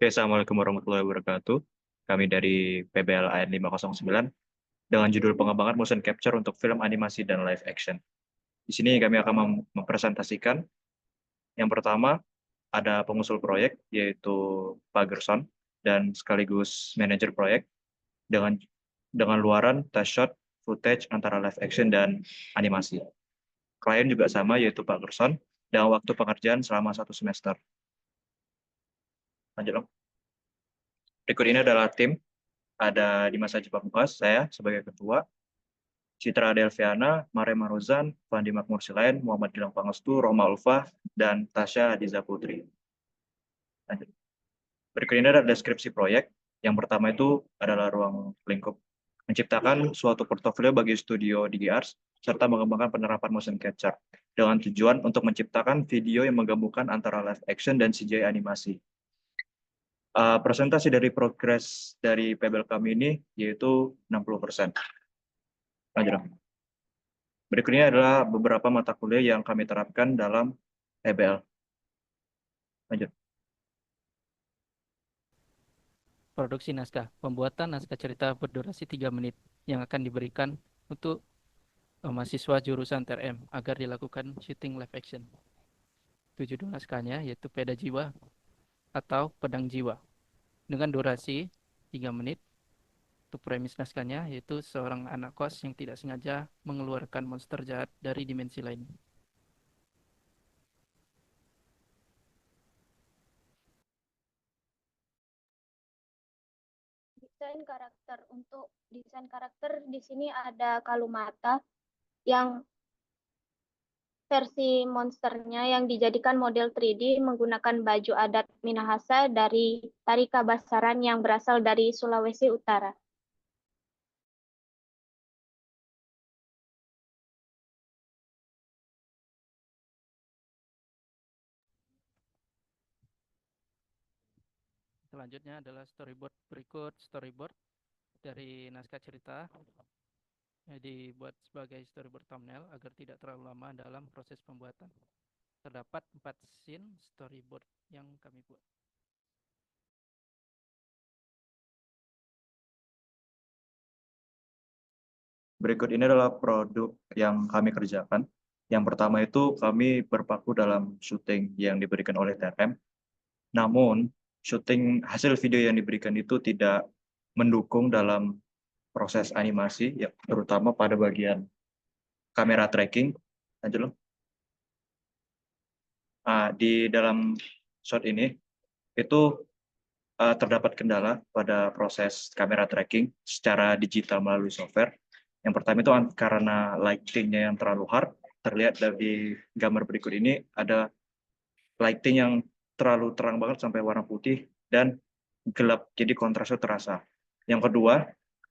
Oke, Assalamualaikum warahmatullahi wabarakatuh. Kami dari PBL AN 509 dengan judul pengembangan motion capture untuk film animasi dan live action. Di sini kami akan mempresentasikan yang pertama ada pengusul proyek yaitu Pak Gerson dan sekaligus manajer proyek dengan luaran test shot footage antara live action dan animasi. Klien juga sama yaitu Pak Gerson dengan waktu pengerjaan selama 1 semester. Lanjut dong. Berikut ini adalah tim. Ada Dimas Haji Pamungkas, saya sebagai ketua, Citra Delviana, Mare Maruzan, Fandi Makmur Silain, Muhammad Gilang Pangestu, Roma Ulfah, dan Tasya Adiza Putri. Lanjut. Berikut ini adalah deskripsi proyek. Yang pertama itu adalah ruang lingkup. Menciptakan suatu portofolio bagi studio DigiArts, serta mengembangkan penerapan motion capture, dengan tujuan untuk menciptakan video yang menggabungkan antara live action dan CGI animasi. Presentasi dari progres dari PBL kami ini yaitu 60%. Lanjut. Berikutnya adalah beberapa mata kuliah yang kami terapkan dalam PBL. Lanjut. Produksi naskah. Pembuatan naskah cerita berdurasi 3 menit yang akan diberikan untuk mahasiswa jurusan TRM agar dilakukan syuting live action. Judul naskahnya yaitu Peda Jiwa atau Pedang Jiwa dengan durasi 3 menit. Untuk premis naskahnya yaitu seorang anak kos yang tidak sengaja mengeluarkan monster jahat dari dimensi lain. Desain karakter. Untuk desain karakter di sini ada Kalumata yang versi monsternya yang dijadikan model 3D menggunakan baju adat Minahasa dari Tari Kabasaran yang berasal dari Sulawesi Utara. Selanjutnya adalah storyboard. Berikut storyboard dari naskah cerita dibuat sebagai storyboard thumbnail agar tidak terlalu lama dalam proses pembuatan. Terdapat 4 scene storyboard yang kami buat. Berikut ini adalah produk yang kami kerjakan. Yang pertama itu kami berpaku dalam syuting yang diberikan oleh TRM. Namun, syuting hasil video yang diberikan itu tidak mendukung dalam proses animasi, ya, terutama pada bagian kamera tracking. Lanjut loh. Di dalam shot ini, itu terdapat kendala pada proses kamera tracking secara digital melalui software. Yang pertama itu karena lighting-nya yang terlalu hard. Terlihat dari gambar berikut ini ada lighting yang terlalu terang banget sampai warna putih dan gelap, jadi kontrasnya terasa. Yang kedua,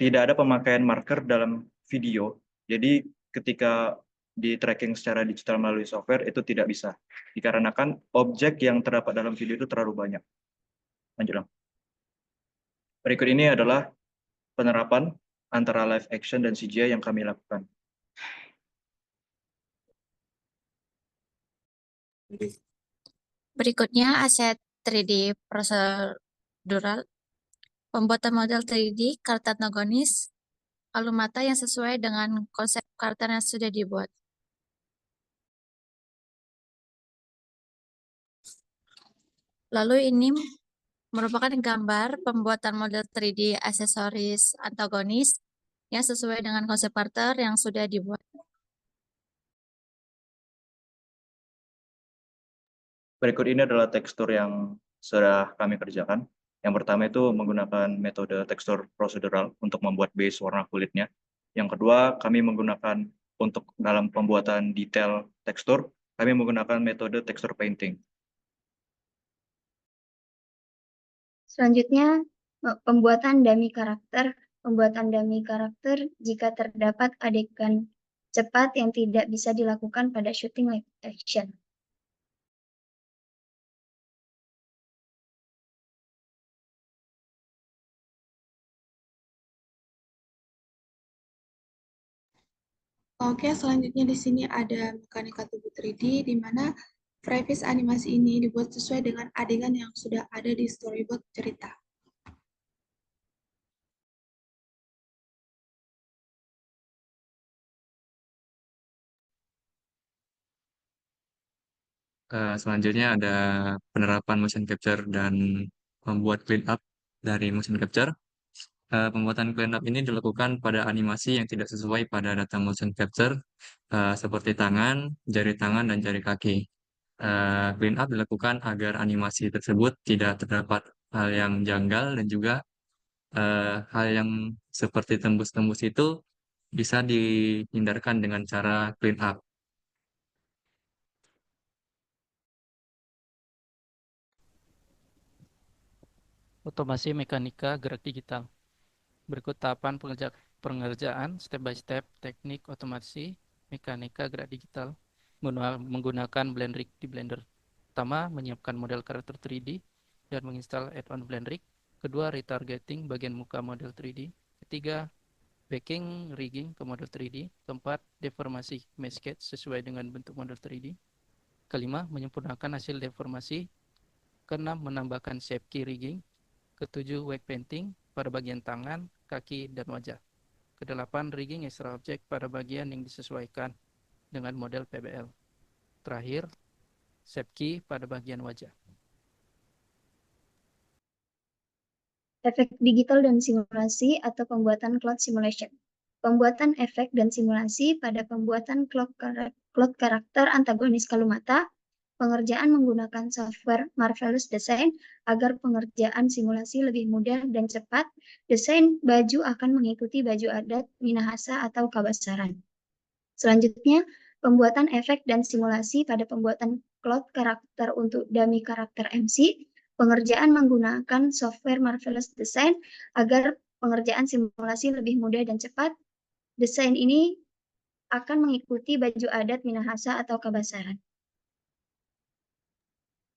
tidak ada pemakaian marker dalam video. Jadi ketika di tracking secara digital melalui software itu tidak bisa, dikarenakan objek yang terdapat dalam video itu terlalu banyak. Lanjut. Berikut ini adalah penerapan antara live action dan CGI yang kami lakukan. Berikutnya aset 3D prosedural, pembuatan model 3D karakter antagonis, Kalumata yang sesuai dengan konsep karakter yang sudah dibuat. Lalu ini merupakan gambar pembuatan model 3D aksesoris antagonis yang sesuai dengan konsep karakter yang sudah dibuat. Berikut ini adalah tekstur yang sudah kami kerjakan. Yang pertama itu menggunakan metode tekstur prosedural untuk membuat base warna kulitnya. Yang kedua, kami menggunakan untuk dalam pembuatan detail tekstur, kami menggunakan metode tekstur painting. Selanjutnya, pembuatan dummy karakter. Pembuatan dummy karakter jika terdapat adegan cepat yang tidak bisa dilakukan pada syuting live action. Oke, selanjutnya di sini ada mekanika tubuh 3D, di mana Freebies animasi ini dibuat sesuai dengan adegan yang sudah ada di storyboard cerita. Selanjutnya ada penerapan motion capture dan membuat clean up dari motion capture. Pembuatan clean up ini dilakukan pada animasi yang tidak sesuai pada data motion capture, seperti tangan, jari tangan, dan jari kaki. Clean up dilakukan agar animasi tersebut tidak terdapat hal yang janggal dan juga hal yang seperti tembus-tembus itu bisa dihindarkan dengan cara clean up. Otomasi mekanika gerak digital. Berikut tahapan pengerjaan step by step teknik otomasi mekanika gerak digital menggunakan Blend Rig di Blender. Pertama, menyiapkan model karakter 3D dan menginstal add-on Blend Rig. Kedua, retargeting bagian muka model 3D. Ketiga, backing rigging ke model 3D. Keempat, deformasi mesh sketch sesuai dengan bentuk model 3D. Kelima, menyempurnakan hasil deformasi. Keenam, menambahkan shape key rigging. Ketujuh, wake painting pada bagian tangan, kaki, dan wajah. Kedelapan, rigging extra object pada bagian yang disesuaikan dengan model PBL. Terakhir, shape key pada bagian wajah. Efek digital dan simulasi atau pembuatan cloud simulation. Pembuatan efek dan simulasi pada pembuatan cloud karakter antagonis Kalumata. Pengerjaan menggunakan software Marvelous Design agar pengerjaan simulasi lebih mudah dan cepat. Desain baju akan mengikuti baju adat Minahasa atau Kabasaran. Selanjutnya, pembuatan efek dan simulasi pada pembuatan cloud karakter untuk dummy karakter MC. Pengerjaan menggunakan software Marvelous Design agar pengerjaan simulasi lebih mudah dan cepat. Desain ini akan mengikuti baju adat Minahasa atau Kabasaran.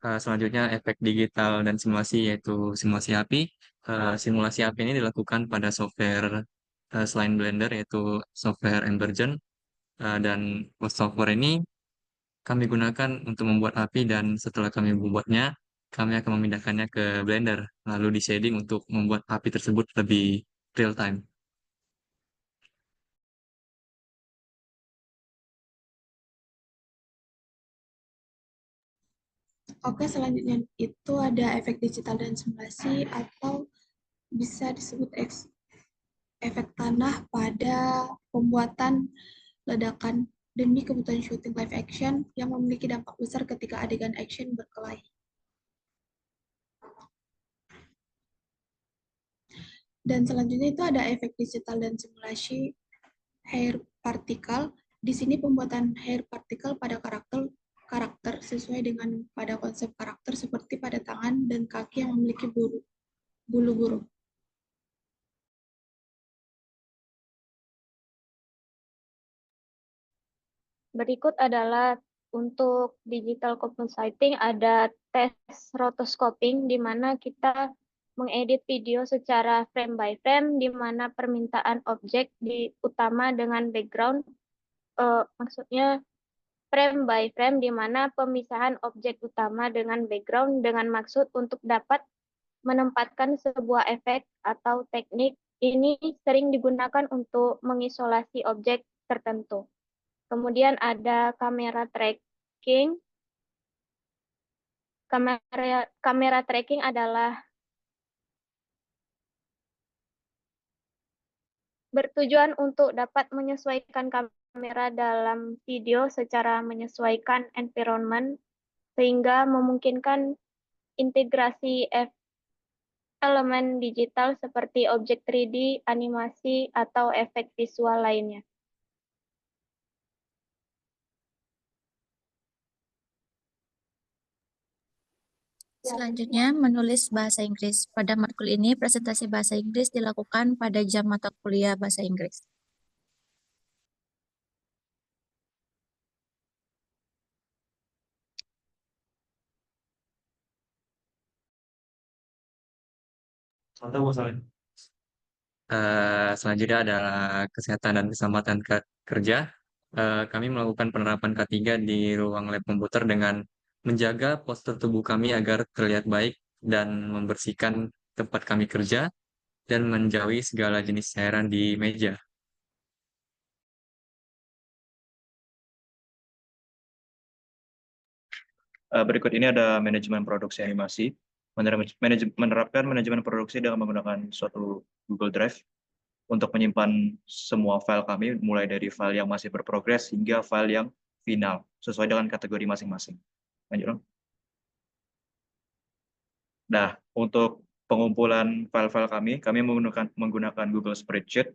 Selanjutnya efek digital dan simulasi yaitu simulasi api. Simulasi api ini dilakukan pada software selain Blender yaitu software Embergen. Dan software ini kami gunakan untuk membuat api dan setelah kami membuatnya, kami akan memindahkannya ke Blender lalu di shading untuk membuat api tersebut lebih real time. Oke, selanjutnya itu ada efek digital dan simulasi atau bisa disebut efek tanah pada pembuatan ledakan demi kebutuhan syuting live action yang memiliki dampak besar ketika adegan action berkelahi. Dan selanjutnya itu ada efek digital dan simulasi hair particle. Di sini pembuatan hair particle pada karakter sesuai dengan pada konsep karakter seperti pada tangan dan kaki yang memiliki bulu burung. Berikut adalah untuk digital compositing, ada tes rotoscoping di mana kita mengedit video secara frame by frame di mana permintaan objek utama dengan background, maksudnya frame by frame di mana pemisahan objek utama dengan background dengan maksud untuk dapat menempatkan sebuah efek atau teknik ini sering digunakan untuk mengisolasi objek tertentu. Kemudian ada kamera tracking. Kamera tracking adalah bertujuan untuk dapat menyesuaikan kamera dalam video secara menyesuaikan environment sehingga memungkinkan integrasi elemen digital seperti objek 3D, animasi, atau efek visual lainnya. Selanjutnya, menulis bahasa Inggris. Pada matkul ini, presentasi bahasa Inggris dilakukan pada jam mata kuliah bahasa Inggris. Selanjutnya adalah kesehatan dan keselamatan kerja. Kami melakukan penerapan K3 di ruang lab komputer dengan menjaga postur tubuh kami agar terlihat baik dan membersihkan tempat kami kerja dan menjauhi segala jenis cairan di meja. Berikut ini ada manajemen produksi animasi. Menerapkan manajemen produksi dengan menggunakan suatu Google Drive untuk menyimpan semua file kami, mulai dari file yang masih berprogres hingga file yang final, sesuai dengan kategori masing-masing. Lanjut dong. Nah, untuk pengumpulan file-file kami menggunakan Google Spreadsheet,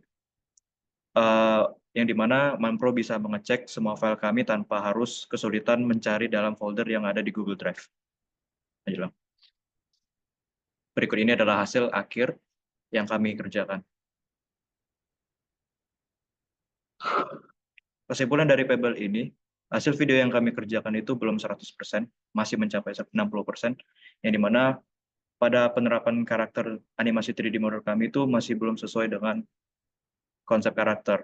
yang dimana Manpro bisa mengecek semua file kami tanpa harus kesulitan mencari dalam folder yang ada di Google Drive. Lanjut dong. Berikut ini adalah hasil akhir yang kami kerjakan. Kesimpulan dari Pebble ini, hasil video yang kami kerjakan itu belum 100%, masih mencapai 60%, yang dimana pada penerapan karakter animasi 3D model kami itu masih belum sesuai dengan konsep karakter.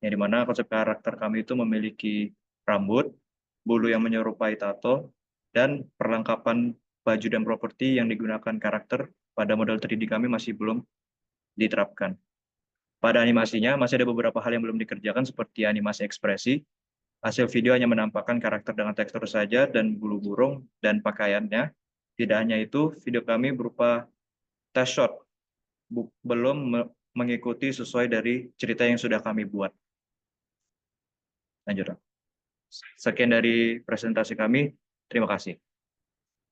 Yang dimana konsep karakter kami itu memiliki rambut, bulu yang menyerupai tato, dan perlengkapan baju dan properti yang digunakan karakter pada model 3D kami masih belum diterapkan. Pada animasinya masih ada beberapa hal yang belum dikerjakan seperti animasi ekspresi. Hasil video hanya menampakkan karakter dengan tekstur saja dan bulu burung dan pakaiannya. Tidak hanya itu, video kami berupa test shot, belum mengikuti sesuai dari cerita yang sudah kami buat. Lanjut. Sekian dari presentasi kami. Terima kasih.